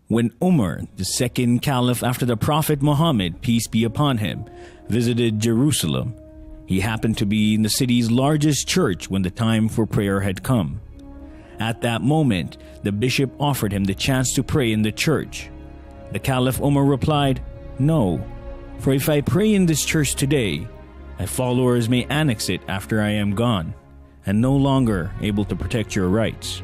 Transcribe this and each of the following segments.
When Umar, the second caliph after the Prophet Muhammad, peace be upon him, visited Jerusalem, he happened to be in the city's largest church when the time for prayer had come. At that moment, the bishop offered him the chance to pray in the church. The Caliph Umar replied, "No, for if I pray in this church today, my followers may annex it after I am gone, and no longer able to protect your rights."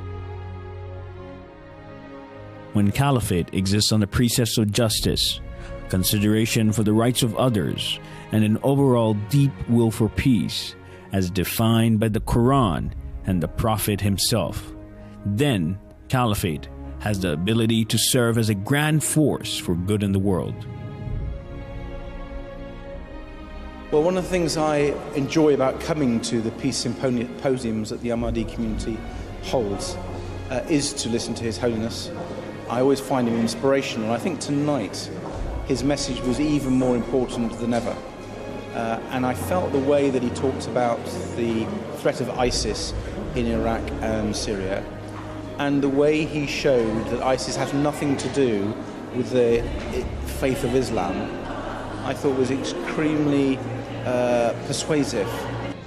When caliphate exists on the precepts of justice, consideration for the rights of others, and an overall deep will for peace, as defined by the Quran and the Prophet himself, then caliphate has the ability to serve as a grand force for good in the world. Well, one of the things I enjoy about coming to the peace symposiums that the Ahmadi community holds is to listen to His Holiness. I always find him inspirational. I think tonight his message was even more important than ever. And I felt the way that he talked about the threat of ISIS in Iraq and Syria, and the way he showed that ISIS has nothing to do with the faith of Islam, I thought was extremely persuasive.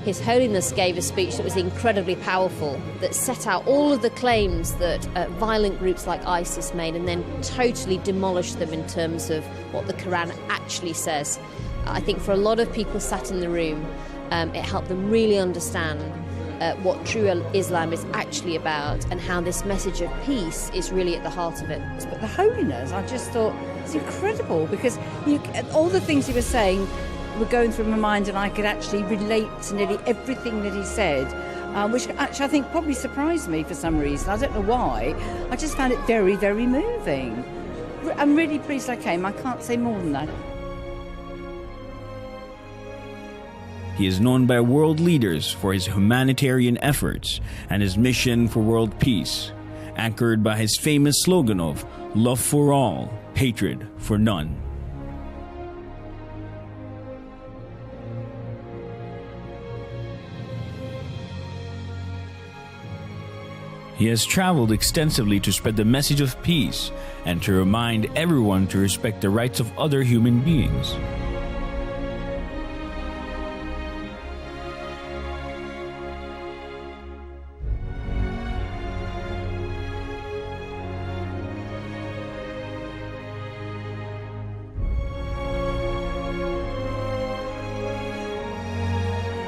His Holiness gave a speech that was incredibly powerful, that set out all of the claims that violent groups like ISIS made and then totally demolished them in terms of what the Quran actually says. I think for a lot of people sat in the room, it helped them really understand what true Islam is actually about and how this message of peace is really at the heart of it. But the Holiness, I just thought, it's incredible, because all the things he was saying were going through my mind, and I could actually relate to nearly everything that he said, which actually I think probably surprised me for some reason. I don't know why. I just found it very, very moving. I'm really pleased I came. I can't say more than that. He is known by world leaders for his humanitarian efforts and his mission for world peace, anchored by his famous slogan of "Love for all, hatred for none." He has traveled extensively to spread the message of peace and to remind everyone to respect the rights of other human beings.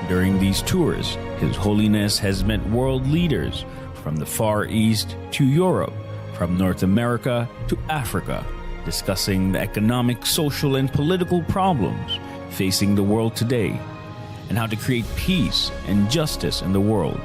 During these tours, His Holiness has met world leaders from the Far East to Europe, from North America to Africa, discussing the economic, social, and political problems facing the world today, and how to create peace and justice in the world.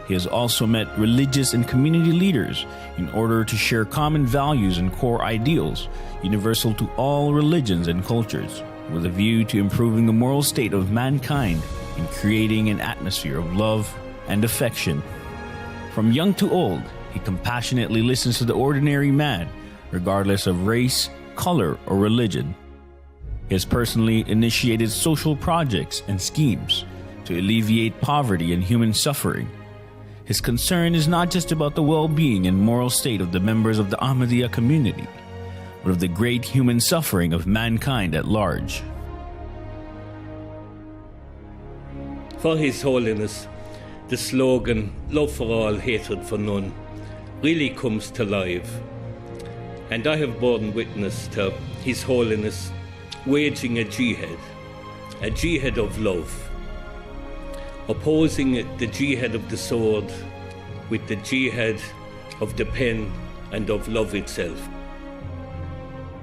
He has also met religious and community leaders in order to share common values and core ideals universal to all religions and cultures, with a view to improving the moral state of mankind and creating an atmosphere of love and affection. From young to old, he compassionately listens to the ordinary man, regardless of race, color, or religion. He has personally initiated social projects and schemes to alleviate poverty and human suffering. His concern is not just about the well-being and moral state of the members of the Ahmadiyya community, but of the great human suffering of mankind at large. For His Holiness, the slogan, "Love for all, hatred for none," really comes to life. And I have borne witness to His Holiness waging a jihad of love, opposing the jihad of the sword with the jihad of the pen and of love itself.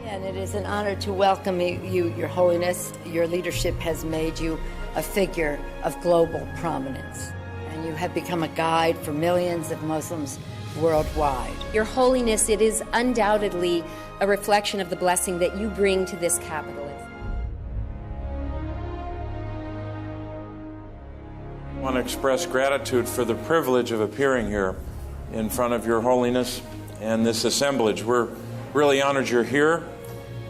And it is an honor to welcome you, Your Holiness. Your leadership has made you a figure of global prominence, and you have become a guide for millions of Muslims worldwide. Your Holiness, it is undoubtedly a reflection of the blessing that you bring to this capital. I want to express gratitude for the privilege of appearing here in front of Your Holiness and this assemblage. We're really honored you're here.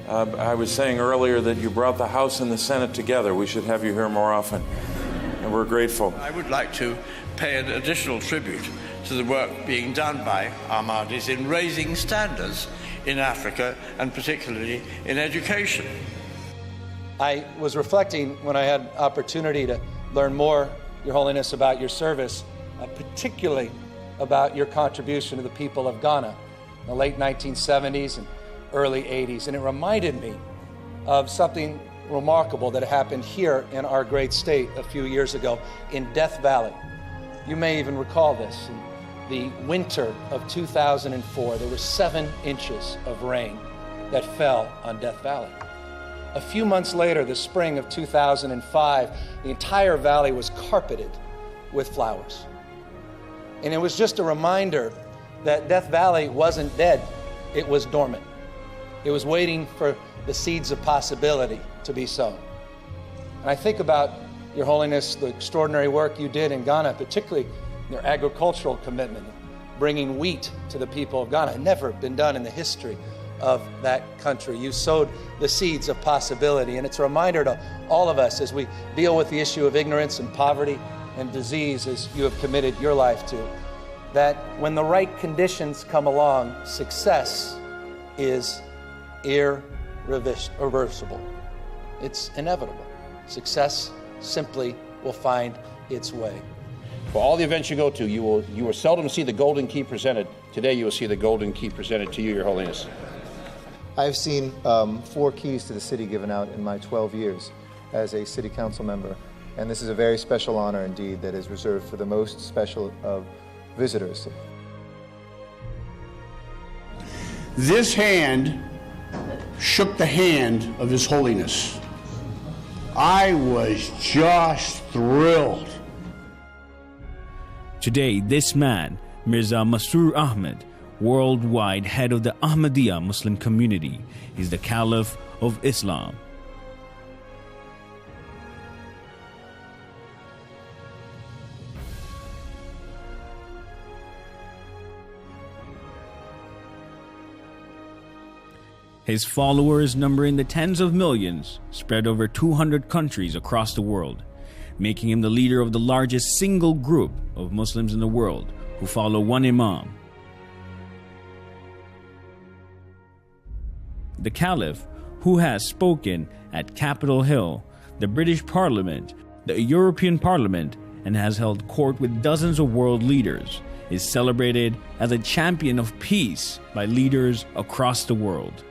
I was saying earlier that you brought the House and the Senate together. We should have you here more often, and we're grateful. I would like to pay an additional tribute to the work being done by Ahmadis in raising standards in Africa, and particularly in education. I was reflecting when I had opportunity to learn more, Your Holiness, about your service, particularly about your contribution to the people of Ghana in the late 1970s and early 80s. And it reminded me of something remarkable that happened here in our great state a few years ago in Death Valley. You may even recall this. In the winter of 2004, there were 7 inches of rain that fell on Death Valley. A few months later, the spring of 2005, the entire valley was carpeted with flowers. And it was just a reminder that Death Valley wasn't dead, it was dormant. It was waiting for the seeds of possibility to be sown. And I think about, Your Holiness, the extraordinary work you did in Ghana, particularly your agricultural commitment, bringing wheat to the people of Ghana. It had never been done in the history of that country. You sowed the seeds of possibility, and it's a reminder to all of us as we deal with the issue of ignorance and poverty and disease, as you have committed your life to, that when the right conditions come along, success is irreversible. It's inevitable. Success simply will find its way. For all the events you go to, you will seldom see the golden key presented. Today you will see the golden key presented to you, Your Holiness. I've seen 4 keys to the city given out in my 12 years as a city council member, and this is a very special honor indeed that is reserved for the most special of visitors. This hand shook the hand of His Holiness. I was just thrilled. Today, this man, Mirza Masrur Ahmed, worldwide head of the Ahmadiyya Muslim community, is the Caliph of Islam. His followers number in the tens of millions, spread over 200 countries across the world, making him the leader of the largest single group of Muslims in the world who follow one Imam. The Caliph, who has spoken at Capitol Hill, the British Parliament, the European Parliament, and has held court with dozens of world leaders, is celebrated as a champion of peace by leaders across the world.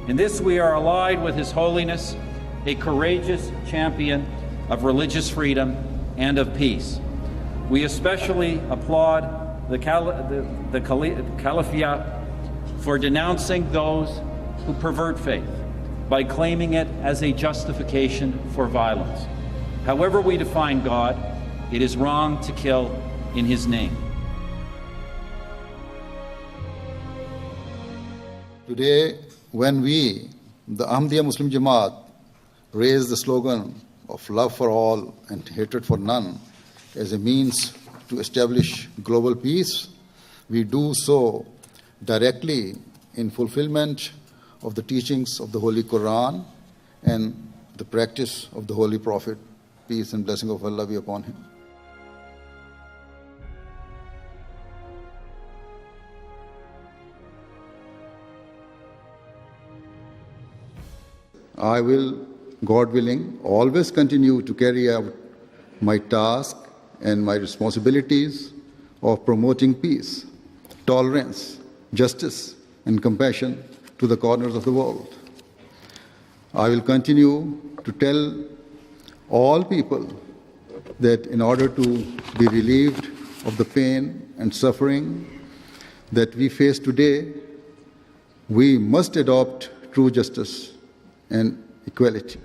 In this we are allied with His Holiness, a courageous champion of religious freedom and of peace. We especially applaud the Kalifat for denouncing those who pervert faith by claiming it as a justification for violence. However we define God, it is wrong to kill in His name. Today, when we, the Ahmadiyya Muslim Jamaat, raise the slogan of love for all and hatred for none as a means to establish global peace, we do so directly in fulfillment of the teachings of the Holy Quran and the practice of the Holy Prophet, peace and blessing of Allah be upon him. I will, God willing, always continue to carry out my task and my responsibilities of promoting peace, tolerance, justice, and compassion to the corners of the world. I will continue to tell all people that in order to be relieved of the pain and suffering that we face today, we must adopt true justice and equality.